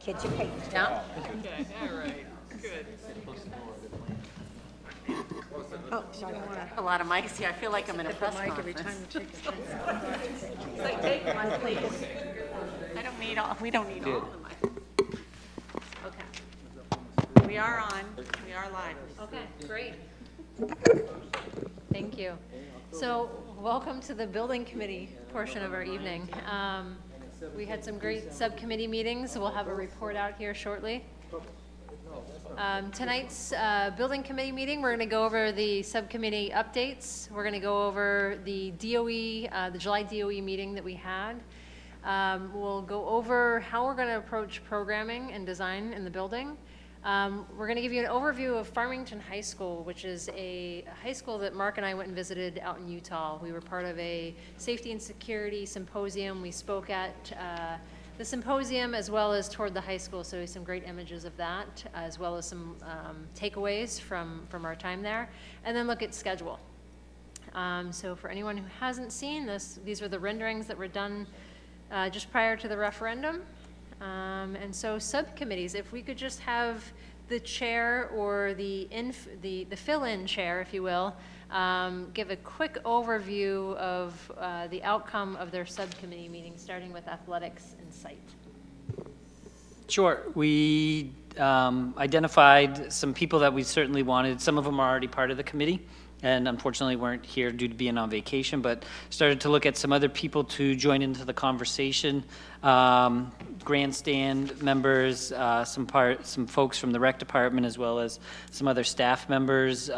Kids are paid. Yeah. Okay, all right, good. Oh, sorry. A lot of mics here. I feel like I'm in a press conference. It's like, take one, please. I don't need all, we don't need all the mics. Okay. We are on, we are live. Okay, great. Thank you. So, welcome to the building committee portion of our evening. We had some great subcommittee meetings. We'll have a report out here shortly. Tonight's building committee meeting, we're going to go over the subcommittee updates. We're going to go over the DOE, the July DOE meeting that we had. We'll go over how we're going to approach programming and design in the building. We're going to give you an overview of Farmington High School, which is a high school that Mark and I went and visited out in Utah. We were part of a safety and security symposium. We spoke at the symposium as well as toward the high school, so some great images of that, as well as some takeaways from our time there, and then look at schedule. So for anyone who hasn't seen this, these are the renderings that were done just prior to the referendum. And so subcommittees, if we could just have the chair or the fill-in chair, if you will, give a quick overview of the outcome of their subcommittee meeting, starting with athletics and site. Sure. We identified some people that we certainly wanted. Some of them are already part of the committee and unfortunately weren't here due to being on vacation, but started to look at some other people to join into the conversation. Grandstand members, some folks from the rec department, as well as some other staff members,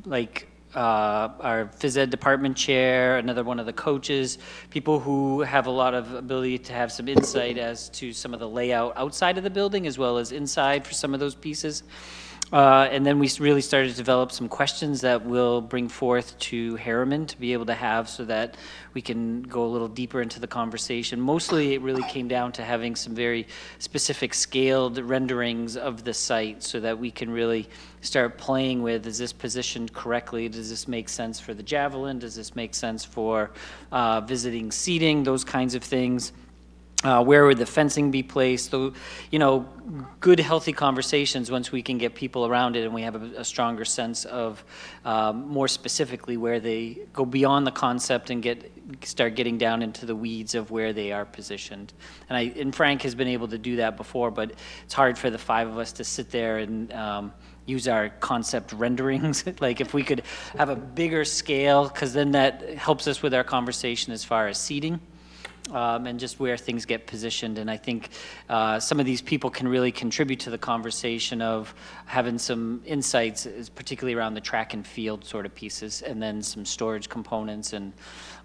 like our phys ed department chair, another one of the coaches, people who have a lot of ability to have some insight as to some of the layout outside of the building as well as inside for some of those pieces. And then we really started to develop some questions that we'll bring forth to Harriman to be able to have so that we can go a little deeper into the conversation. Mostly it really came down to having some very specific scaled renderings of the site so that we can really start playing with, is this positioned correctly? Does this make sense for the javelin? Does this make sense for visiting seating? Those kinds of things. Where would the fencing be placed? So, good, healthy conversations once we can get people around it and we have a stronger sense of more specifically where they go beyond the concept and start getting down into the weeds of where they are positioned. And Frank has been able to do that before, but it's hard for the five of us to sit there and use our concept renderings. Like if we could have a bigger scale, because then that helps us with our conversation as far as seating. And just where things get positioned. And I think some of these people can really contribute to the conversation of having some insights, particularly around the track and field sort of pieces, and then some storage components. And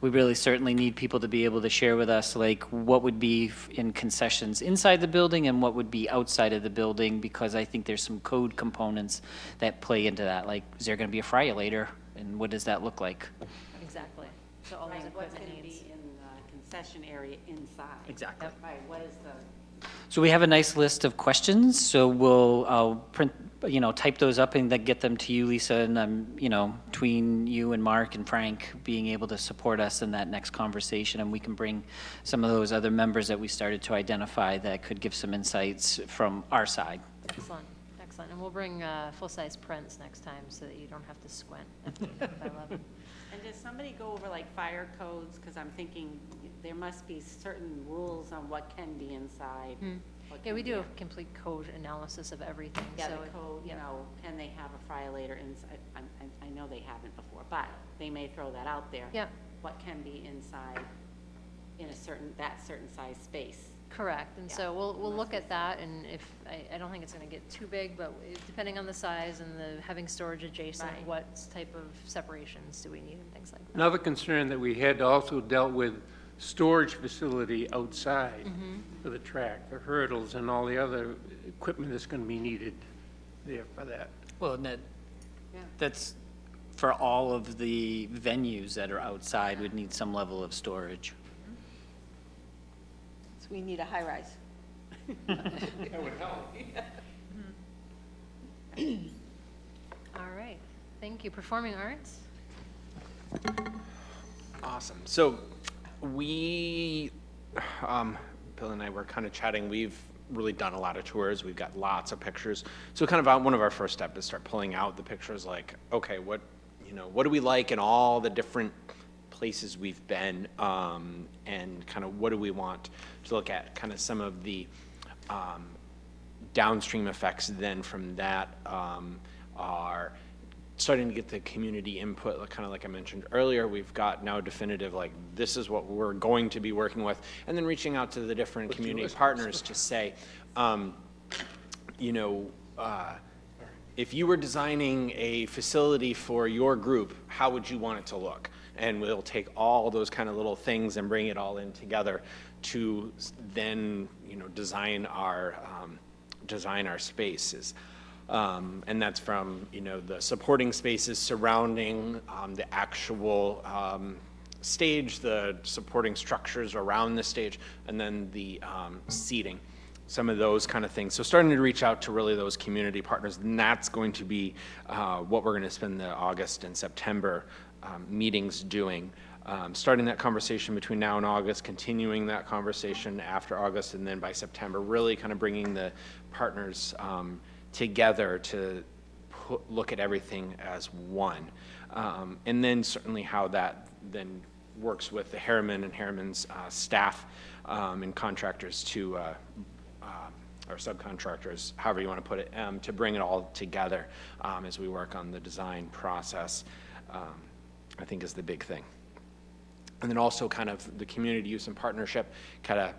we really certainly need people to be able to share with us like what would be in concessions inside the building and what would be outside of the building, because I think there's some code components that play into that. Like, is there going to be a fryolator, and what does that look like? Exactly. So all those equipment needs. Concession area inside. Exactly. Right, what is the? So we have a nice list of questions, so I'll print, type those up and then get them to you, Lisa, and between you and Mark and Frank being able to support us in that next conversation, and we can bring some of those other members that we started to identify that could give some insights from our side. Excellent, excellent. And we'll bring full-size prints next time so that you don't have to squint at the 8x11. And does somebody go over like fire codes? Because I'm thinking there must be certain rules on what can be inside. Yeah, we do a complete code analysis of everything. Yeah, so the code, can they have a fryolator inside? I know they haven't before, but they may throw that out there. Yep. What can be inside in that certain size space? Correct, and so we'll look at that, and if, I don't think it's gonna get too big, but depending on the size and having storage adjacent, Right. what type of separations do we need and things like that. Another concern that we had also dealt with storage facility outside for the track, the hurdles and all the other equipment that's going to be needed there for that. Well, and that's for all of the venues that are outside would need some level of storage. So we need a high rise. That would help. All right, thank you. Performing arts? Awesome. So we, Bill and I were kind of chatting. We've really done a lot of tours. We've got lots of pictures. So kind of one of our first steps is start pulling out the pictures like, okay, what do we like in all the different places we've been, and kind of what do we want to look at, kind of some of the downstream effects then from that are starting to get the community input, kind of like I mentioned earlier. We've got now definitive, like, this is what we're going to be working with, and then reaching out to the different community partners to say, if you were designing a facility for your group, how would you want it to look? And we'll take all those kind of little things and bring it all in together to then, design our spaces. And that's from, the supporting spaces surrounding the actual stage, the supporting structures around the stage, and then the seating, some of those kind of things. So starting to reach out to really those community partners, and that's going to be what we're going to spend the August and September meetings doing. Starting that conversation between now and August, continuing that conversation after August, and then by September, really kind of bringing the partners together to look at everything as one. And then certainly how that then works with the Harriman and Harriman's staff and contractors to, or subcontractors, however you want to put it, to bring it all together as we work on the design process, I think is the big thing. And then also kind of the community use and partnership, kind of,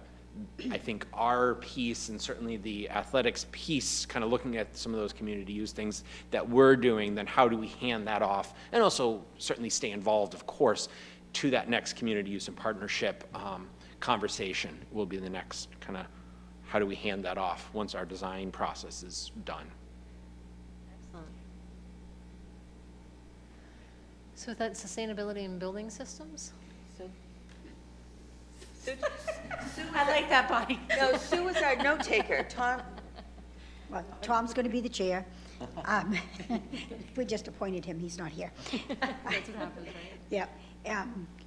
I think our piece and certainly the athletics piece, kind of looking at some of those community use things that we're doing, then how do we hand that off? And also certainly stay involved, of course, to that next community use and partnership conversation will be the next kind of, how do we hand that off once our design process is done? Excellent. So with that, sustainability in building systems? I like that, Bonnie. No, Sue was our note taker. Tom, Well, Tom's going to be the chair. We just appointed him, he's not here. That's what happens, right? Yeah,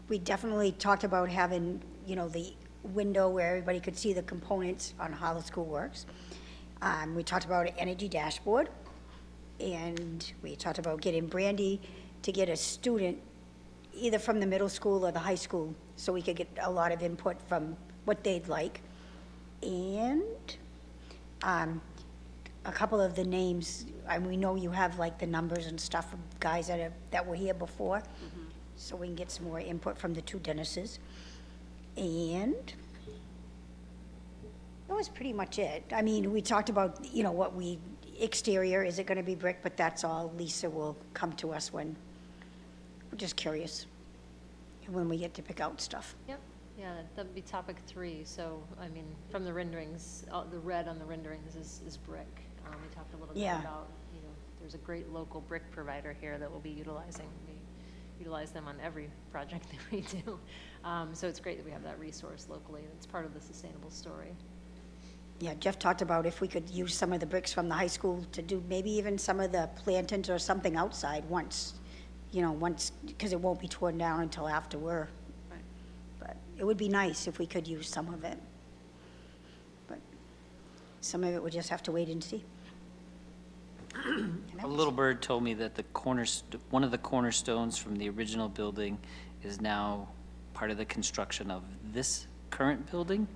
we definitely talked about having, the window where everybody could see the components on how the school works. We talked about an energy dashboard, and we talked about getting Brandy to get a student either from the middle school or the high school, so we could get a lot of input from what they'd like. And a couple of the names, we know you have like the numbers and stuff of guys that were here before, so we can get some more input from the two Dennises. And that was pretty much it. I mean, we talked about, exterior, is it gonna be brick, but that's all. Lisa will come to us when, we're just curious, when we get to pick out stuff. Yep, yeah, that would be topic 3. So, I mean, from the renderings, the red on the renderings is brick. We talked a little bit Yeah. about, there's a great local brick provider here that we'll be utilizing. We utilize them on every project that we do. So it's great that we have that resource locally. It's part of the sustainable story. Yeah, Jeff talked about if we could use some of the bricks from the high school to do maybe even some of the plantings or something outside once, because it won't be torn down until after we're. Right. But it would be nice if we could use some of it. But some of it we'll just have to wait and see. A little bird told me that one of the cornerstones from the original building is now part of the construction of this current building.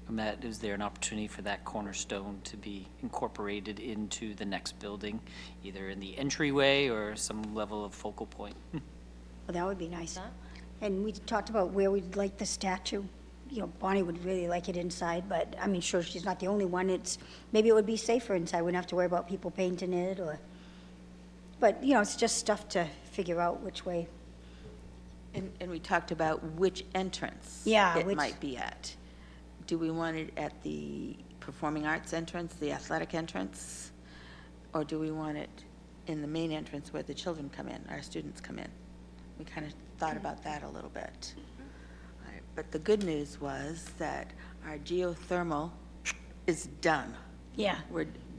And that is there an opportunity for that cornerstone to be incorporated into the next building, either in the entryway or some level of focal point. Well, that would be nice. That? And we talked about where we'd like the statue. Bonnie would really like it inside, but sure, she's not the only one. Maybe it would be safer inside. We wouldn't have to worry about people painting it but it's just stuff to figure out which way. and we talked about which entrance Yeah, it which- might be at. Do we want it at the performing arts entrance, the athletic entrance? Or do we want it in the main entrance where the children come in, our students come in? We kind of thought about that a little bit. All right, but the good news was that our geothermal is done. Yeah.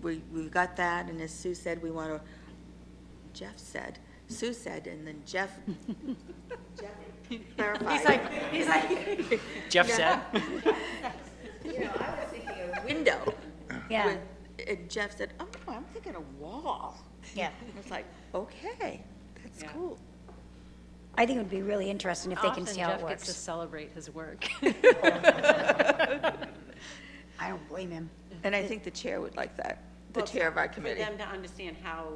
We've got that, and as Sue said, Sue said, and then Jeff clarified. He's like, Jeff said? I was thinking a window Yeah. And Jeff said, oh, no, I'm thinking a wall. Yeah. And it's like, okay, that's Yeah. cool. I think it would be really interesting if they can see how it Often Jeff gets to works. celebrate his work. I don't blame him. And I think the chair would like that, the Well, chair of our For committee. them to understand how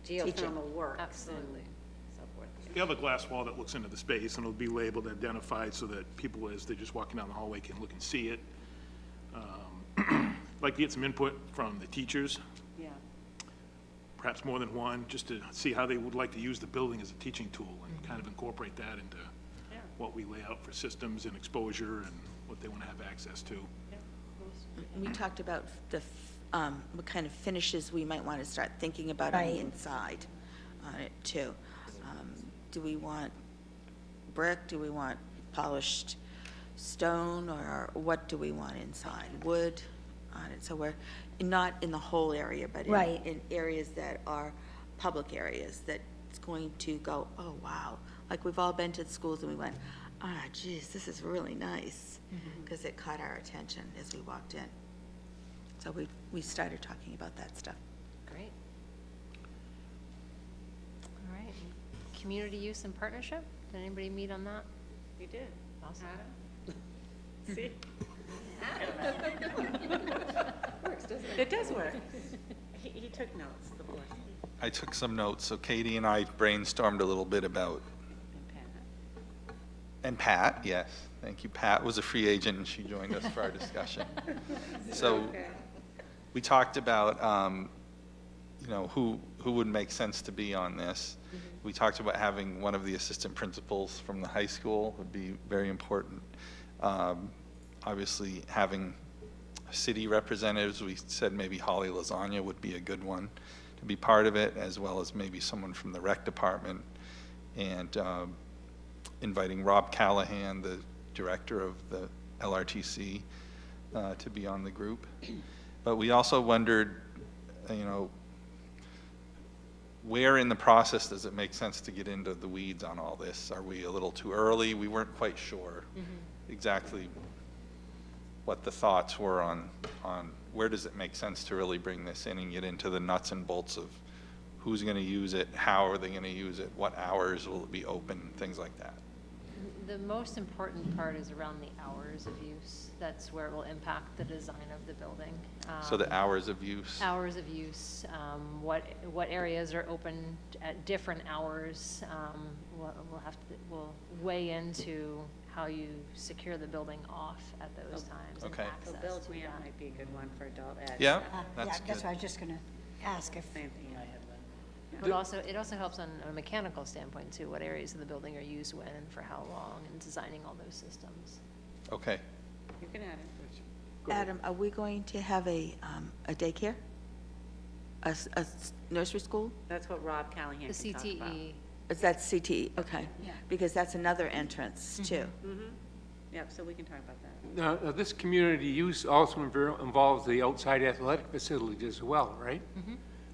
geothermal works. Absolutely. And so forth. You have a glass wall that looks into the space, and it'll be labeled, identified, so that people, as they're just walking down the hallway, can look and see it. Like to get some input from the teachers, Yeah. perhaps more than one, just to see how they would like to use the building as a teaching tool, and kind of incorporate that into Yeah. what we lay out for systems and exposure, and what they want to have access to. We talked about what kind of finishes we might want to start thinking about on the Right. inside on it too. Do we want brick? Do we want polished stone? Or what do we want inside? Wood on it? So we're not in the whole area, but Right. in areas that are public areas that it's going to go, oh, wow. Like we've all been to the schools and we went, ah, geez, this is really nice. Because it caught our attention as we walked in. So we started talking about that stuff. Great. All right. Community use and partnership? Did anybody meet on that? We did. Awesome. Adam? See? It does work. He took notes, the board. I took some notes, so Katie and I brainstormed a little bit about, and Pat, yes, thank you. Pat was a free agent, and she joined us for our discussion. So we talked about, who would make sense to be on this. We talked about having one of the assistant principals from the high school would be very important. Obviously, having city representatives, we said maybe Holly Lasagna would be a good one to be part of it, as well as maybe someone from the rec department, and inviting Rob Callahan, the director of the LRTC, to be on the group. But we also wondered, where in the process does it make sense to get into the weeds on all this? Are we a little too early? We weren't quite sure exactly what the thoughts were on where does it make sense to really bring this in and get into the nuts and bolts of who's going to use it, how are they going to use it, what hours will it be open, things like that. The most important part is around the hours of use. That's where it will impact the design of the building. So the hours of use. Hours of use, what areas are open at different hours. We'll weigh into how you secure the building off at those times and Okay. So access Bill to Graham that. might be a good one for adult ed. Yeah, Yeah, that's that's good. what I was just gonna ask if, Same thing. But also, it also helps on a mechanical standpoint too, what areas of the building are used when and for how long, and designing all those systems. Okay. You can add it. Adam, are we going to have a daycare? A nursery school? That's what Rob Callahan The can talk about. CTE, Is that CTE? Okay. Yeah. Because that's another entrance too. Yep, so we can talk about that. Now, this community use also involves the outside athletic facilities as well, right?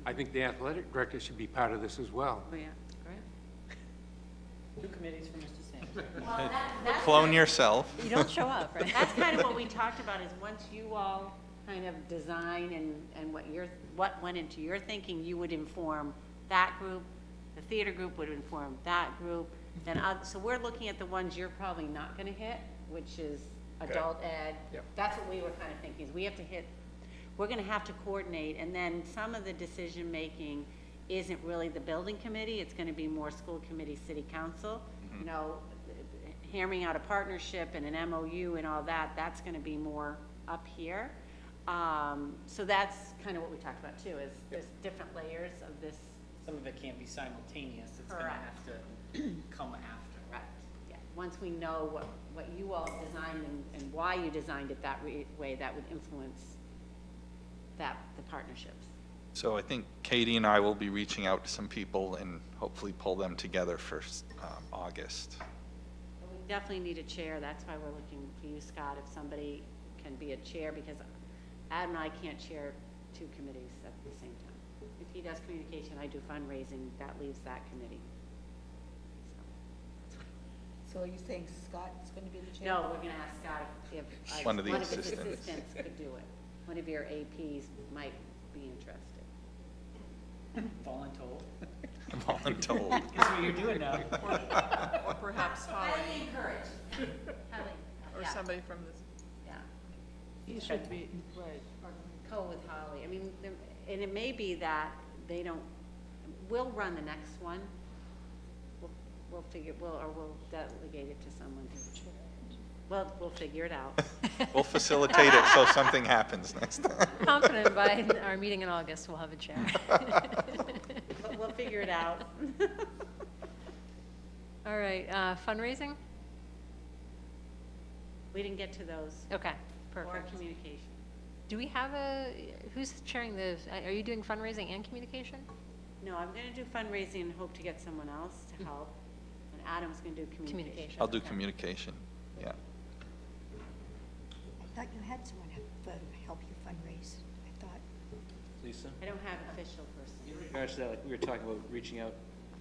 I think the athletic director should be part of this as well. Oh, yeah. Two committees for Mr. Sanders. Clone yourself. you don't show up, right? That's kind of what we talked about, is once you all kind of design and what went into your thinking, you would inform that group, the theater group would inform that group, then, so we're looking at the ones you're probably not gonna hit, which is adult ed. Yep. That's what we were kind of thinking, is we have to hit, we're gonna have to coordinate, and then some of the decision-making isn't really the building committee, it's gonna be more school committee, city council. You know, hammering out a partnership and an MOU and all that, that's gonna be more up here. So that's kind of what we talked about too, is there's different layers of this. Some of it can't be simultaneous, it's gonna Correct. have to come after. Right. Yeah, once we know what you all designed and why you designed it that way, that would influence the partnerships. So I think Katie and I will be reaching out to some people and hopefully pull them together for August. But we definitely need a chair, that's why we're looking for you, Scott, if somebody can be a chair, because Adam and I can't chair two committees at the same time. If he does communication, I do fundraising, that leaves that committee. So are you saying Scott is going to be the chair? No, we're gonna ask Scott if One of the his assistants. assistants could do it. one of your APs might be interested. Voluntold. Voluntold. That's what you're doing now. Or perhaps Holly, Highly encouraged. or Yeah. somebody from this, Yeah. he should be, right. Or co with Holly. I mean, and it may be that they don't, we'll run the next one. We'll delegate it to someone who, well, we'll figure it out. We'll facilitate it so something happens next time. Confident by our meeting in August, we'll have a chair. We'll figure it out. All right, fundraising? We didn't get to those. Okay, Or perfect. communication. Do we have who's chairing are you doing fundraising and communication? No, I'm gonna do fundraising and hope to get someone else to help. And Adam's gonna do communication. Communication. I'll do communication, yeah. I thought you had someone help you fundraise, I thought. Lisa, I don't have official person. in regards to that, like we were talking about reaching out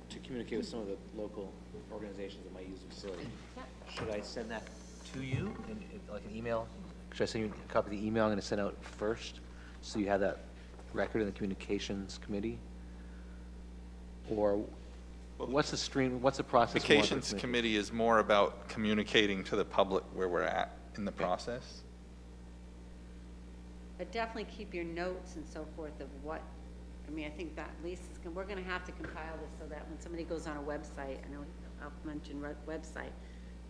to communicate with some of the local organizations that might use the facility. Yeah. Should I send that to you like an email? Should I send you a copy of the email I'm going to send out first, so you have that record in the communications committee? Or what's the process? we want for Vacations communication? committee is more about communicating to the public where we're at in the process. But definitely keep your notes and so forth of what, I mean, I think that Lisa's, we're gonna have to compile this so that when somebody goes on a website, I know I'll mention website,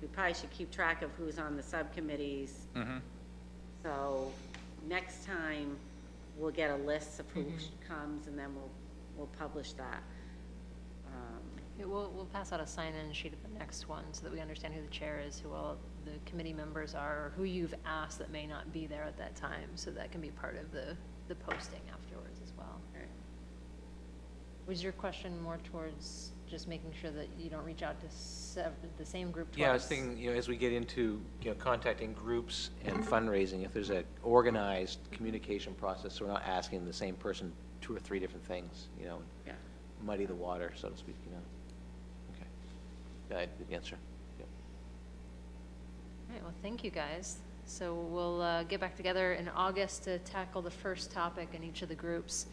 we probably should keep track of who's on the subcommittees. Mm-hmm. So next time, we'll get a list of who comes and then we'll publish that. Yeah, we'll pass out a sign-in sheet at the next one so that we understand who the chair is, who all the committee members are, or who you've asked that may not be there at that time, so that can be part of the posting afterwards as well. Right. Was your question more towards just making sure that you don't reach out to the same group twice? Yeah, I was thinking, as we get into, contacting groups and fundraising, if there's an organized communication process, so we're not asking the same person 2 or 3 different things, Yeah. muddy the water, so to speak, Okay. Yeah, good answer. Yep. All right, well, thank you, guys. So we'll get back together in August to tackle the first topic in each of the groups.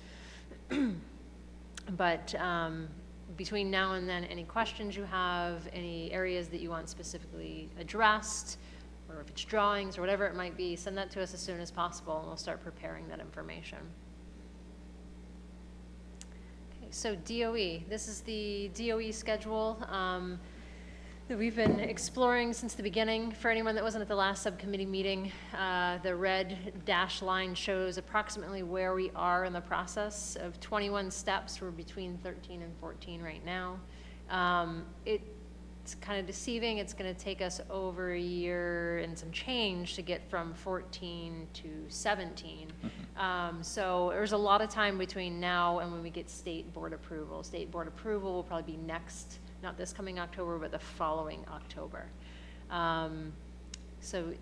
But between now and then, any questions you have, any areas that you want specifically addressed, or if it's drawings or whatever it might be, send that to us as soon as possible, and we'll start preparing that information. Okay, so DOE, this is the DOE schedule that we've been exploring since the beginning. For anyone that wasn't at the last subcommittee meeting, the red dash line shows approximately where we are in the process of 21 steps. We're between 13 and 14 right now. It's kind of deceiving. It's going to take us over a year and some change to get from 14 to 17. So there's a lot of time between now and when we get state board approval. State board approval will probably be next, not this coming October, but the following October. So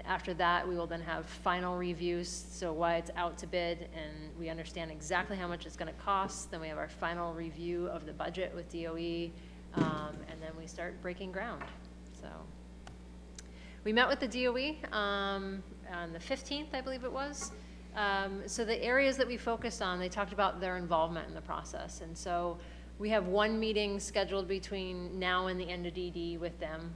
after that, we will then have final reviews, so why it's out to bid, and we understand exactly how much it's going to cost. Then we have our final review of the budget with DOE, and then we start breaking ground. So we met with the DOE on the 15th, I believe it was. So the areas that we focused on, they talked about their involvement in the process, and so we have one meeting scheduled between now and the end of DD with them,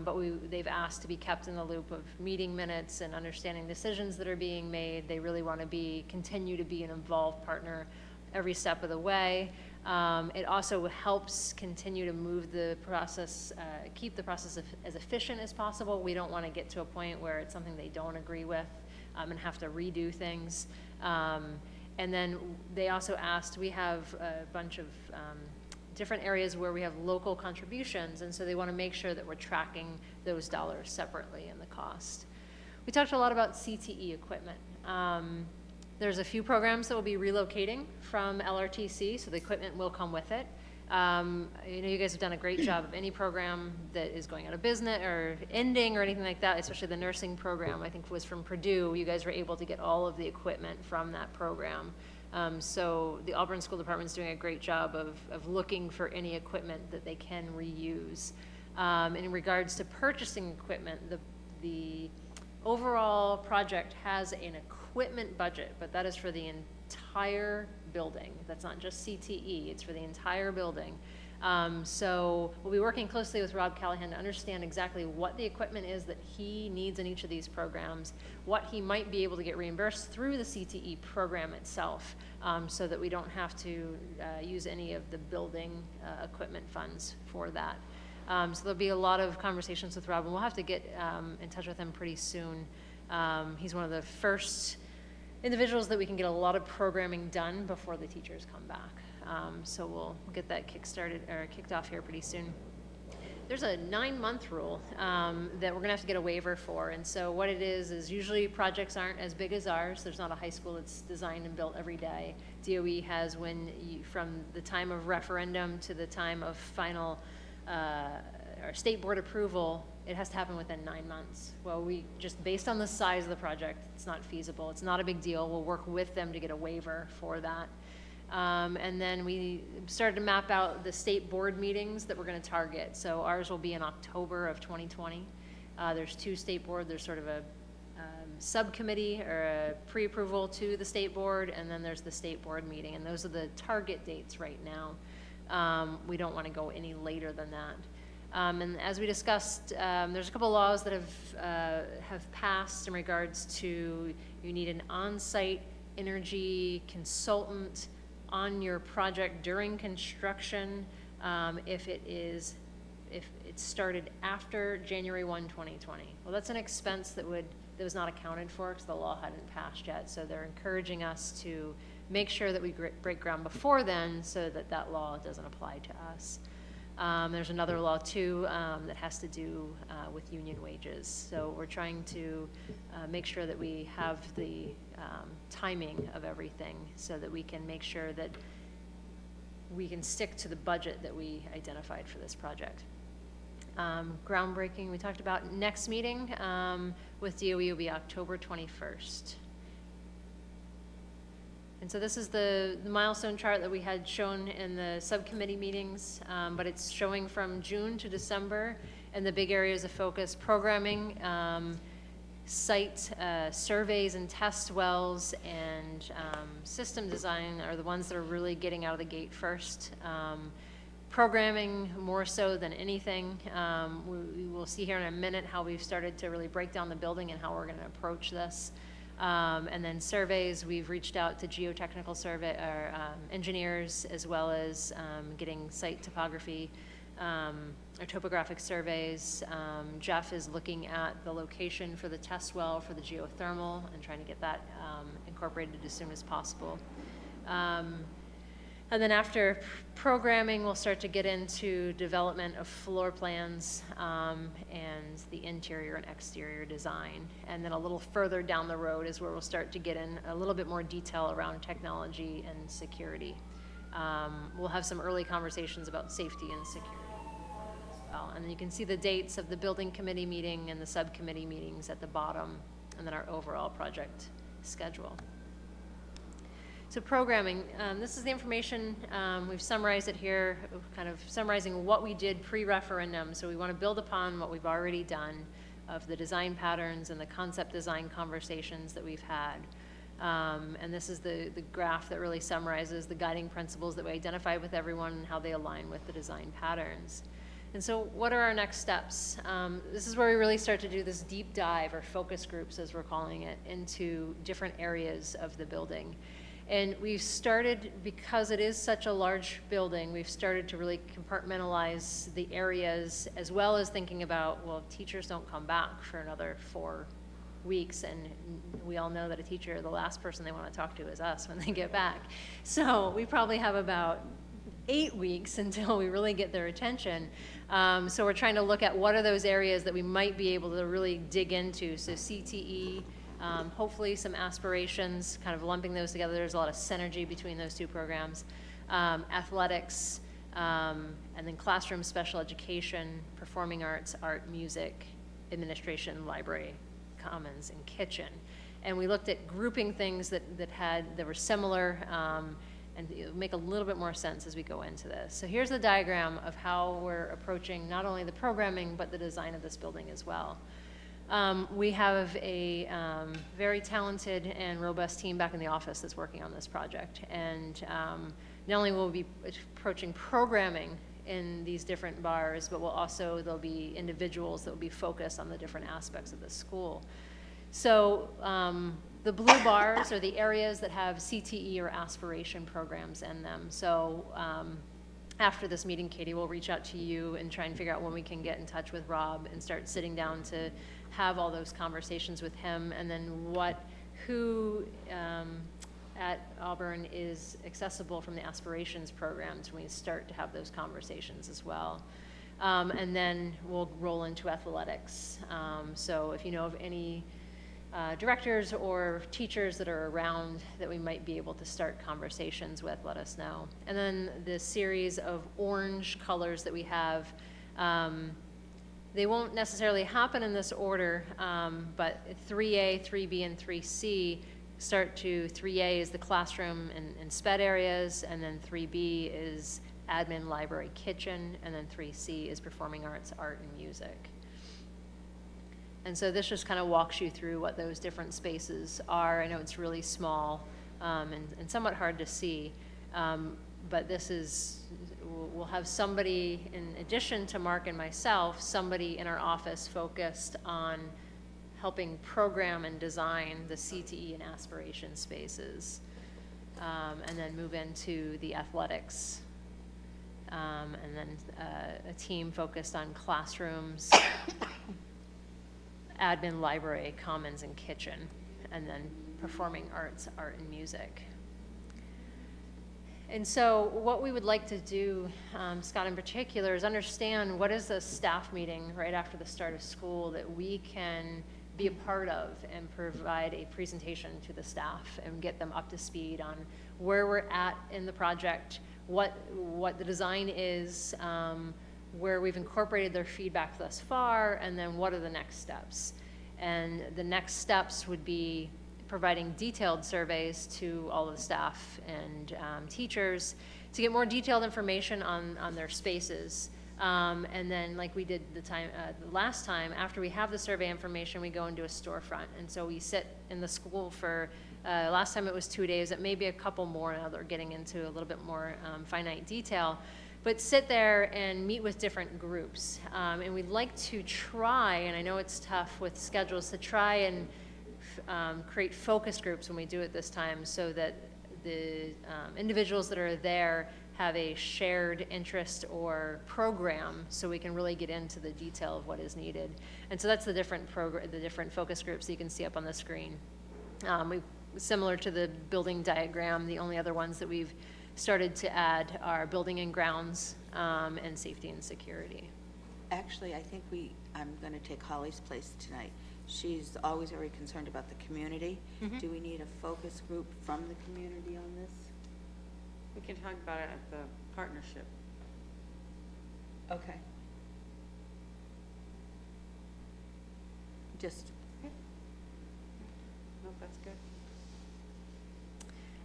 but they've asked to be kept in the loop of meeting minutes and understanding decisions that are being made. They really want to continue to be an involved partner every step of the way. It also helps continue to move the process, keep the process as efficient as possible. We don't want to get to a point where it's something they don't agree with and have to redo things. And then they also asked, we have a bunch of different areas where we have local contributions, and so they want to make sure that we're tracking those dollars separately in the cost. We talked a lot about CTE equipment. There's a few programs that will be relocating from LRTC, so the equipment will come with it. You guys have done a great job of any program that is going out of business or ending or anything like that, especially the nursing program, I think was from Purdue. You guys were able to get all of the equipment from that program. So the Auburn School Department is doing a great job of looking for any equipment that they can reuse. In regards to purchasing equipment, the overall project has an equipment budget, but that is for the entire building. That's not just CTE, it's for the entire building. So we'll be working closely with Rob Callahan to understand exactly what the equipment is that he needs in each of these programs, what he might be able to get reimbursed through the CTE program itself, so that we don't have to use any of the building equipment funds for that. So there'll be a lot of conversations with Rob, and we'll have to get in touch with him pretty soon. He's one of the first individuals that we can get a lot of programming done before the teachers come back. So we'll get that kicked off here pretty soon. There's a 9-month rule that we're gonna have to get a waiver for, and so what it is usually projects aren't as big as ours. There's not a high school that's designed and built every day. DOE has from the time of referendum to the time of final or state board approval, it has to happen within 9 months. Well, we just, based on the size of the project, it's not feasible. It's not a big deal. We'll work with them to get a waiver for that. And then we started to map out the state board meetings that we're going to target. So ours will be in October of 2020. There's 2 state board. There's sort of a subcommittee or a pre-approval to the state board, and then there's the state board meeting. And those are the target dates right now. We don't want to go any later than that. And as we discussed, there's a couple of laws that have passed in regards to you need an on-site energy consultant on your project during construction if it started after January 1, 2020. Well, that's an expense that was not accounted for because the law hadn't passed yet. So they're encouraging us to make sure that we break ground before then so that that law doesn't apply to us. There's another law too that has to do with union wages. So we're trying to make sure that we have the timing of everything so that we can make sure that we can stick to the budget that we identified for this project. Groundbreaking, we talked about. Next meeting with DOE will be October 21st. And so this is the milestone chart that we had shown in the subcommittee meetings, but it's showing from June to December, and the big areas of focus: programming, site surveys and test wells, and system design are the ones that are really getting out of the gate first. Programming more so than anything. We will see here in a minute how we've started to really break down the building and how we're going to approach this. And then surveys, we've reached out to geotechnical engineers, as well as getting site topography or topographic surveys. Jeff is looking at the location for the test well for the geothermal and trying to get that incorporated as soon as possible. And then after programming, we'll start to get into development of floor plans and the interior and exterior design. And then a little further down the road is where we'll start to get in a little bit more detail around technology and security. We'll have some early conversations about safety and security as well. And then you can see the dates of the building committee meeting and the subcommittee meetings at the bottom, and then our overall project schedule. So programming, this is the information, we've summarized it here, kind of summarizing what we did pre-referendum. So we want to build upon what we've already done of the design patterns and the concept design conversations that we've had. And this is the graph that really summarizes the guiding principles that we identified with everyone and how they align with the design patterns. And so what are our next steps? This is where we really start to do this deep dive, or focus groups as we're calling it, into different areas of the building. And we've started, because it is such a large building, we've started to really compartmentalize the areas, as well as thinking about, well, teachers don't come back for another 4 weeks, and we all know that a teacher, the last person they want to talk to is us when they get back. So we probably have about 8 weeks until we really get their attention. So we're trying to look at what are those areas that we might be able to really dig into. So CTE, hopefully some aspirations, kind of lumping those together. There's a lot of synergy between those 2 programs. Athletics, and then classroom special education, performing arts, art, music, administration, library, commons, and kitchen. And we looked at grouping things that were similar, and it'll make a little bit more sense as we go into this. So here's the diagram of how we're approaching not only the programming, but the design of this building as well. We have a very talented and robust team back in the office that's working on this project. And not only will we be approaching programming in these different bars, but there'll be individuals that will be focused on the different aspects of the school. So the blue bars are the areas that have CTE or aspiration programs in them. So after this meeting, Katie will reach out to you and try and figure out when we can get in touch with Rob and start sitting down to have all those conversations with him, and then who at Auburn is accessible from the aspirations programs when we start to have those conversations as well. And then we'll roll into athletics. So if you know of any directors or teachers that are around that we might be able to start conversations with, let us know. And then the series of orange colors that we have, they won't necessarily happen in this order, but 3A, 3B, and 3C start to, 3A is the classroom and SPED areas, and then 3B is admin, library, kitchen, and then 3C is performing arts, art, and music. And so this just kind of walks you through what those different spaces are. I know it's really small and somewhat hard to see, but we'll have somebody, in addition to Mark and myself, somebody in our office focused on helping program and design the CTE and aspiration spaces, and then move into the athletics. And then a team focused on classrooms, admin, library, commons, and kitchen, and then performing arts, art, and music. And so what we would like to do, Scott in particular, is understand what is a staff meeting right after the start of school that we can be a part of and provide a presentation to the staff and get them up to speed on where we're at in the project, what the design is, where we've incorporated their feedback thus far, and then what are the next steps. And the next steps would be providing detailed surveys to all of the staff and teachers to get more detailed information on their spaces. And then, like we did the last time, after we have the survey information, we go into a storefront. And so we sit in the school for, last time it was 2 days, it may be a couple more now that we're getting into a little bit more finite detail. But sit there and meet with different groups. And we'd like to try, and I know it's tough with schedules, to try and create focus groups when we do it this time, so that the individuals that are there have a shared interest or program, so we can really get into the detail of what is needed. And so that's the different focus groups that you can see up on the screen. Similar to the building diagram, the only other ones that we've started to add are building and grounds, and safety and security. Actually, I think I'm going to take Holly's place tonight. She's always very concerned about the community. Mm-hmm. Do we need a focus group from the community on this? We can talk about it at the partnership. Okay. Just, No, that's good.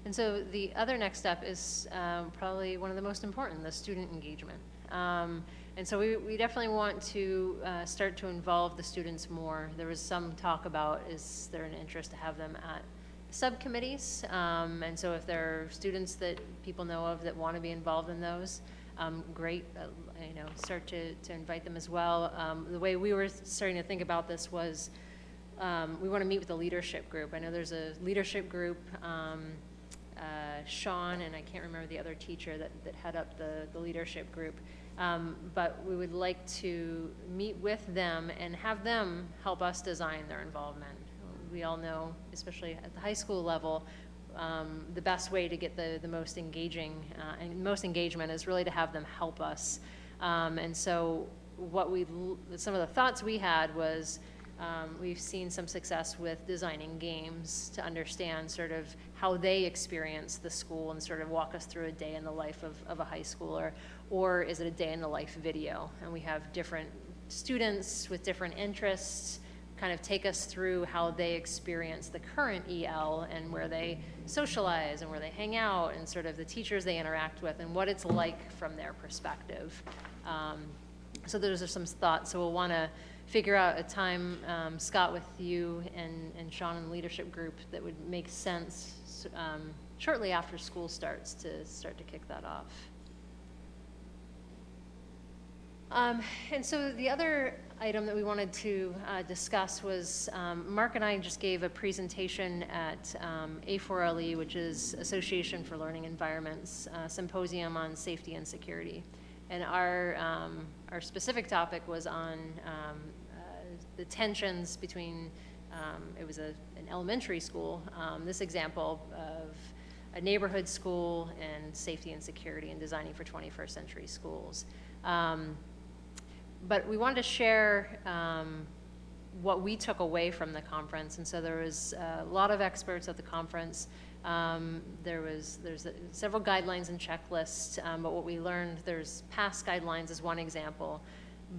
And so the other next step is probably one of the most important, the student engagement. And so we definitely want to start to involve the students more. There was some talk about, is there an interest to have them at subcommittees? And so if there are students that people know of that want to be involved in those, great, start to invite them as well. The way we were starting to think about this was we want to meet with the leadership group. I know there's a leadership group, Sean, and I can't remember the other teacher that head up the leadership group. But we would like to meet with them and have them help us design their involvement. We all know, especially at the high school level, the best way to get the most engaging and most engagement is really to have them help us. And so some of the thoughts we had was, we've seen some success with designing games to understand sort of how they experience the school and sort of walk us through a day in the life of a high schooler, or is it a day in the life video? And we have different students with different interests kind of take us through how they experience the current EL and where they socialize and where they hang out and sort of the teachers they interact with and what it's like from their perspective. So those are some thoughts. So we'll want to figure out a time, Scott, with you and Sean and the leadership group that would make sense shortly after school starts to start to kick that off. And so the other item that we wanted to discuss was Mark and I just gave a presentation at A4LE, which is Association for Learning Environments, symposium on safety and security. And our specific topic was on the tensions between, it was an elementary school, this example of a neighborhood school and safety and security and designing for 21st century schools. But we wanted to share what we took away from the conference, and so there was a lot of experts at the conference. There's several guidelines and checklists, but what we learned, there's past guidelines as one example,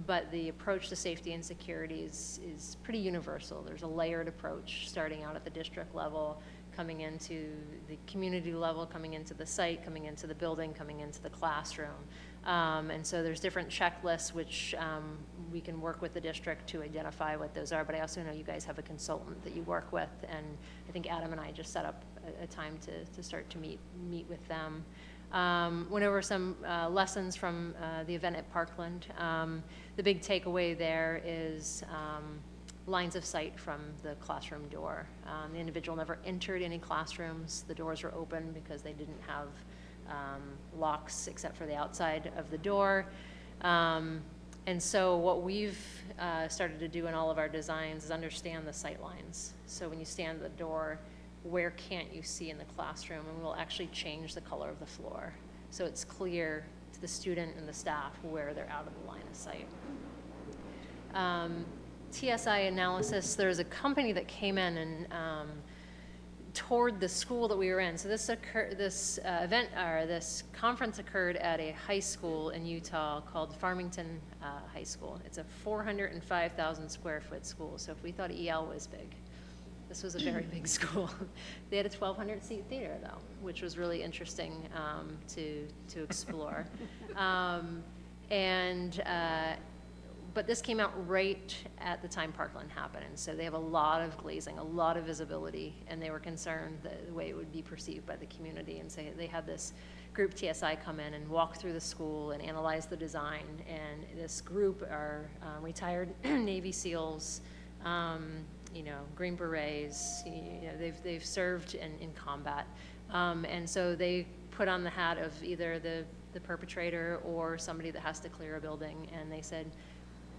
but the approach to safety and security is pretty universal. There's a layered approach starting out at the district level, coming into the community level, coming into the site, coming into the building, coming into the classroom. And so there's different checklists which we can work with the district to identify what those are, but I also know you guys have a consultant that you work with, and I think Adam and I just set up a time to start to meet with them. Went over some lessons from the event at Parkland. The big takeaway there is lines of sight from the classroom door. The individual never entered any classrooms. The doors were open because they didn't have locks except for the outside of the door. And so what we've started to do in all of our designs is understand the sight lines. So when you stand at the door, where can't you see in the classroom? And we'll actually change the color of the floor so it's clear to the student and the staff where they're out of the line of sight. TSI analysis, there's a company that came in and toured the school that we were in. So this conference occurred at a high school in Utah called Farmington High School. It's a 405,000 square foot school. So if we thought EL was big, this was a very big school. They had a 1,200 seat theater though, which was really interesting to explore. But this came out right at the time Parkland happened, and so they have a lot of glazing, a lot of visibility, and they were concerned the way it would be perceived by the community, and so they had this group TSI come in and walk through the school and analyze the design, and this group are retired Navy SEALs, Green Berets, they've served in combat, and so they put on the hat of either the perpetrator or somebody that has to clear a building, and they said,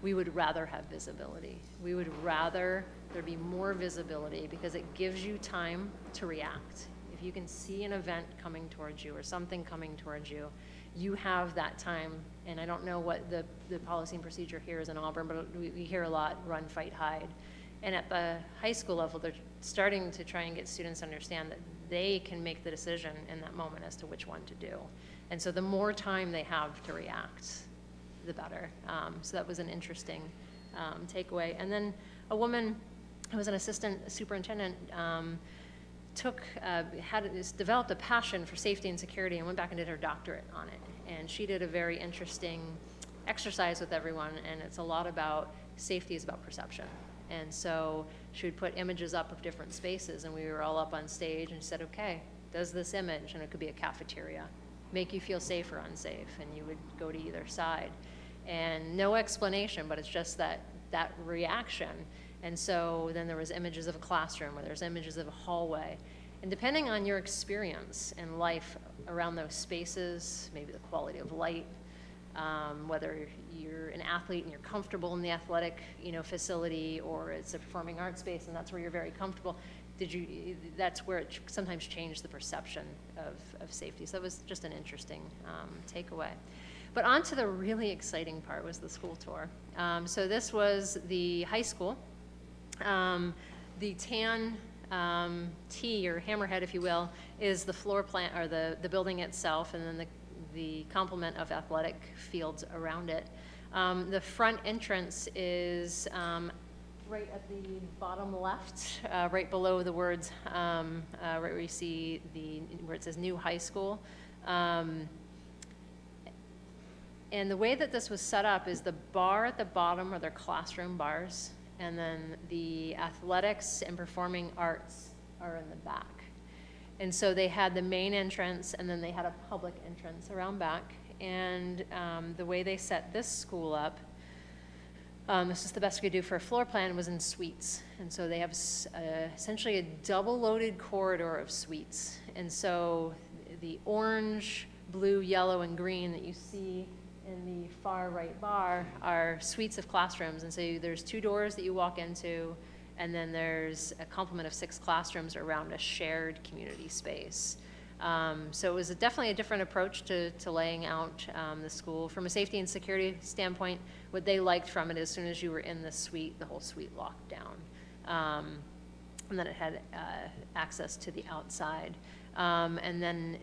we would rather have visibility. We would rather there be more visibility because it gives you time to react. If you can see an event coming towards you or something coming towards you, you have that time. And I don't know what the policy and procedure here is in Auburn, but we hear a lot, run, fight, hide. And at the high school level, they're starting to try and get students to understand that they can make the decision in that moment as to which one to do. And so the more time they have to react, the better. So that was an interesting takeaway. And then a woman who was an assistant superintendent developed a passion for safety and security and went back and did her doctorate on it. And she did a very interesting exercise with everyone, and it's a lot about safety is about perception. And so she would put images up of different spaces, and we were all up on stage and said, okay, does this image, and it could be a cafeteria, make you feel safe or unsafe? And you would go to either side. And no explanation, but it's just that reaction. And so then there was images of a classroom, or there's images of a hallway. And depending on your experience in life around those spaces, maybe the quality of light, whether you're an athlete and you're comfortable in the athletic, facility, or it's a performing arts space and that's where you're very comfortable, that's where it sometimes changed the perception of safety. So that was just an interesting takeaway. But on to the really exciting part was the school tour. So this was the high school. The tan T, or hammerhead, if you will, is the floor plan, or the building itself, and then the complement of athletic fields around it. The front entrance is right at the bottom left, right below the words, right where you see where it says new high school. And the way that this was set up is the bar at the bottom are their classroom bars, and then the athletics and performing arts are in the back. And so they had the main entrance, and then they had a public entrance around back. And the way they set this school up, this is the best we could do for a floor plan, was in suites. And so they have essentially a double-loaded corridor of suites. And so the orange, blue, yellow, and green that you see in the far right bar are suites of classrooms. And so there's 2 doors that you walk into, and then there's a complement of 6 classrooms around a shared community space. So it was definitely a different approach to laying out the school. From a safety and security standpoint, what they liked from it, as soon as you were in the suite, the whole suite locked down. And then it had access to the outside. And then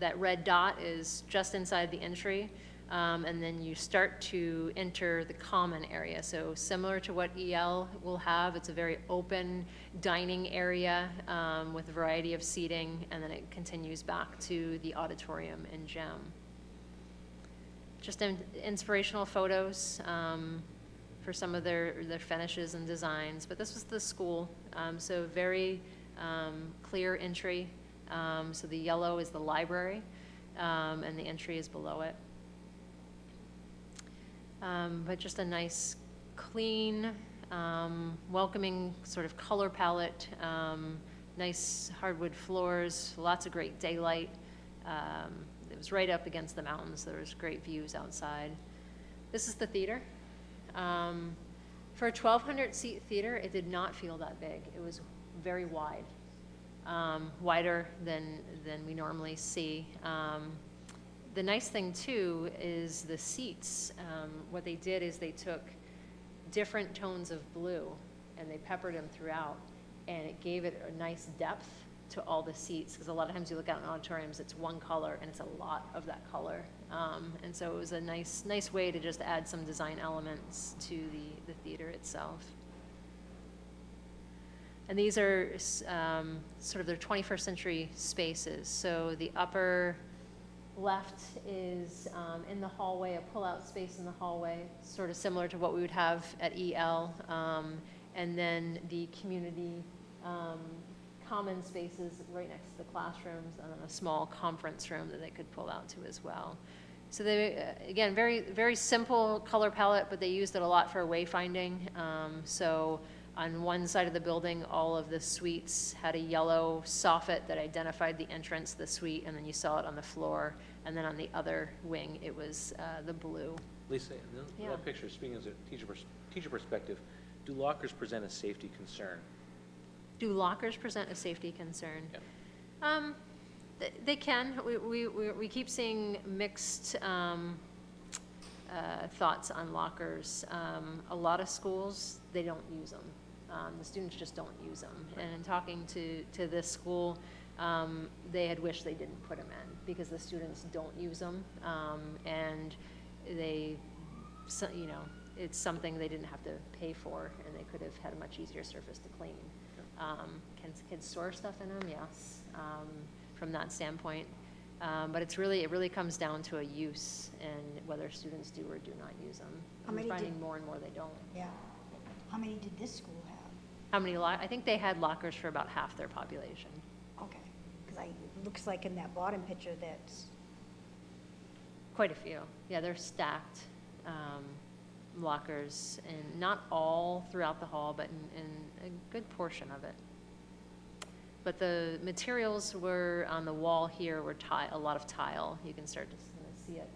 that red dot is just inside the entry. And then you start to enter the common area. So similar to what EL will have, it's a very open dining area with a variety of seating, and then it continues back to the auditorium and gym. Just inspirational photos for some of their finishes and designs, but this was the school, so very clear entry. So the yellow is the library, and the entry is below it. But just a nice, clean, welcoming sort of color palette, nice hardwood floors, lots of great daylight. It was right up against the mountains, so there was great views outside. This is the theater. For a 1,200-seat theater, it did not feel that big. It was very wide, wider than we normally see. The nice thing, too, is the seats. What they did is they took different tones of blue, and they peppered them throughout, and it gave it a nice depth to all the seats, because a lot of times you look out in auditoriums, it's one color, and it's a lot of that color. And so it was a nice way to just add some design elements to the theater itself. And these are sort of their 21st century spaces. So the upper left is in the hallway, a pull-out space in the hallway, sort of similar to what we would have at EL. And then the community common spaces right next to the classrooms, and then a small conference room that they could pull out to as well. So they, again, very, very simple color palette, but they used it a lot for wayfinding. So on one side of the building, all of the suites had a yellow soffit that identified the entrance to the suite, and then you saw it on the floor. And then on the other wing, it was the blue. Lisa, in Yeah. that picture, speaking as a teacher perspective, do lockers present a safety concern? Do lockers present a safety concern? Yeah. They can. We keep seeing mixed thoughts on lockers. A lot of schools, they don't use them. The students just don't use them. And in talking to this school, they had wished they didn't put them in because the students don't use them. And they, you know, it's something they didn't have to pay for, and they could have had a much easier surface to clean. Can kids store stuff in them? Yes, from that standpoint. But it really comes down to a use and whether students do or do not use them. How many We're finding did- more and more they don't. Yeah. How many did this school have? How many I think they had lockers for about half their population. Okay, because it looks like in that bottom picture that's, Quite a few. Yeah, they're stacked lockers, and not all throughout the hall, but in a good portion of it. But the materials were on the wall here were a lot of tile. You can start to see it.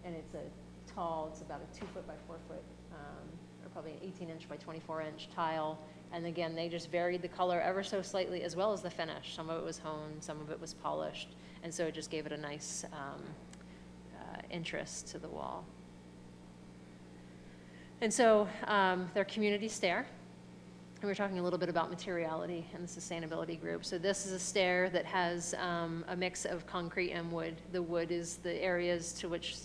And it's it's about a 2 foot by 4 foot, or probably an 18-inch by 24-inch tile. And again, they just varied the color ever so slightly, as well as the finish. Some of it was honed, some of it was polished. And so it just gave it a nice interest to the wall. And so their community stair, and we're talking a little bit about materiality and the sustainability group. So this is a stair that has a mix of concrete and wood. The wood is the areas to which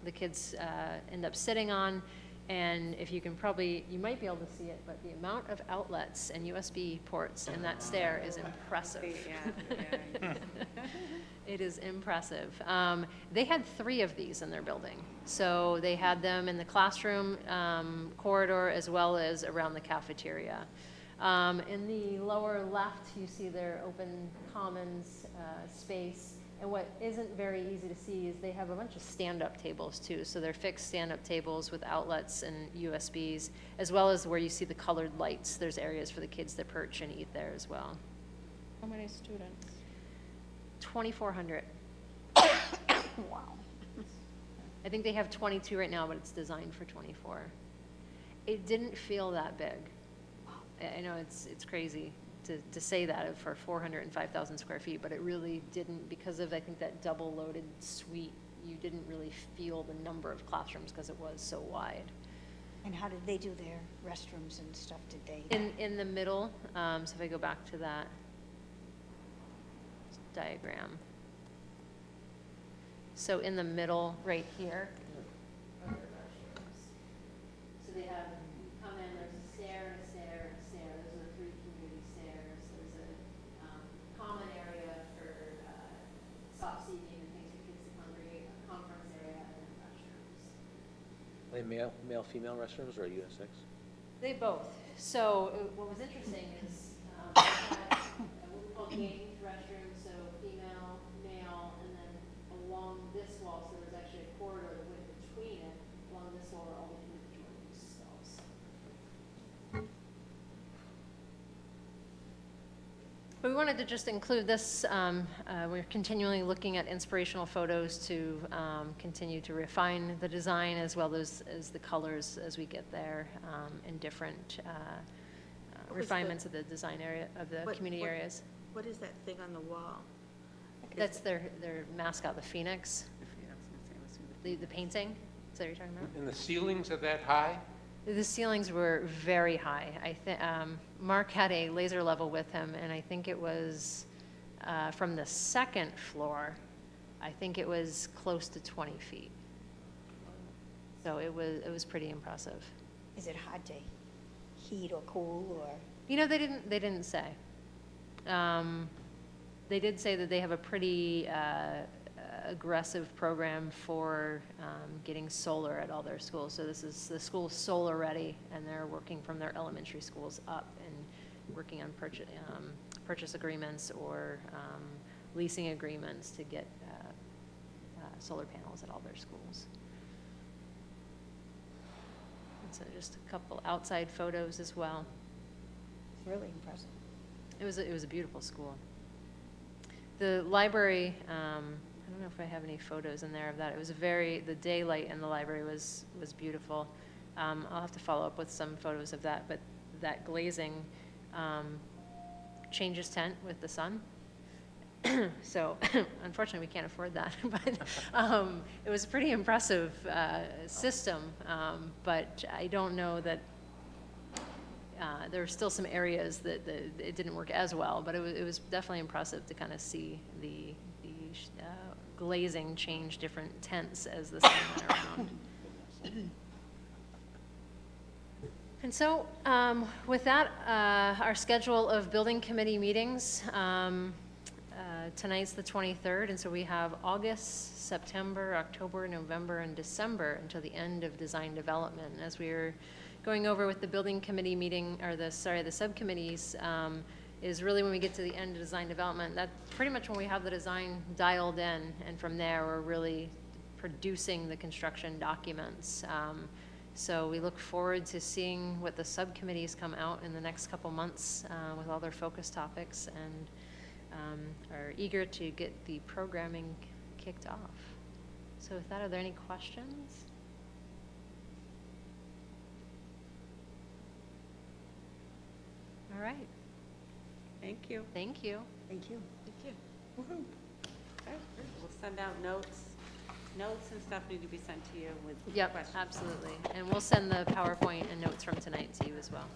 the kids end up sitting on, And if you can you might be able to see it, but the amount of outlets and USB ports in that stair is impressive. It is impressive. They had 3 of these in their building. So they had them in the classroom corridor as well as around the cafeteria. In the lower left, you see their open commons space. And what isn't very easy to see is they have a bunch of stand-up tables too. So they're fixed stand-up tables with outlets and USBs, as well as where you see the colored lights. There's areas for the kids that perch and eat there as well. How many students? 2,400. Wow. I think they have 22 right now, but it's designed for 24. It didn't feel that big. I know it's crazy to say that for 405,000 square feet, but it really didn't, because of, I think, that double-loaded suite, you didn't really feel the number of classrooms because it was so wide. And how did they do their restrooms and stuff? Did they? In the middle, so if I go back to that diagram. So in the middle, right here, are their restrooms. So they have, you come in, there's a stair, a stair, a stair. Those are the 3 community stairs. There's a common area for soft seating and things for kids to congregate, a conference area, and then restrooms. Are they male, female restrooms or unisex? They both. So what was interesting is we had what we call gained restrooms, so female, male, and then along this wall, so there's actually a corridor that went between it. Along this wall are all the individual use stalls. But we wanted to just include this. We're continually looking at inspirational photos to continue to refine the design as well as the colors as we get there in different refinements of the design area, of the community areas. What is that thing on the wall? That's their mascot, the phoenix, the painting. Is that what you're talking about? And the ceilings are that high? The ceilings were very high. Mark had a laser level with him, and I think it was from the 2nd floor, I think it was close to 20 feet. So it was pretty impressive. Is it hard to heat or cool or? You know, they didn't say. They did say that they have a pretty aggressive program for getting solar at all their schools. So the school's solar ready, and they're working from their elementary schools up and working on purchase agreements or leasing agreements to get solar panels at all their schools. And so just a couple outside photos as well. It's really impressive. It was a beautiful school. The library, I don't know if I have any photos in there of that. It was the daylight in the library was beautiful. I'll have to follow up with some photos of that, but that glazing changes tint with the sun. So unfortunately, we can't afford that, but it was a pretty impressive system, but I don't know that there were still some areas that it didn't work as well, but it was definitely impressive to kind of see the glazing change different tints as the sun went around. And so with that, our schedule of building committee meetings, tonight's the 23rd, and so we have August, September, October, November, and December until the end of design development. And as we were going over with the building committee meeting, or the subcommittees, is really when we get to the end of design development. That's pretty much when we have the design dialed in, and from there we're really producing the construction documents. So we look forward to seeing what the subcommittees come out in the next couple months with all their focus topics, and are eager to get the programming kicked off. So with that, are there any questions? All right. Thank you. Thank you. Thank you. Okay, we'll send out notes. Notes and stuff need to be sent to you with Yep, questions. absolutely. And we'll send the PowerPoint and notes from tonight to you as well.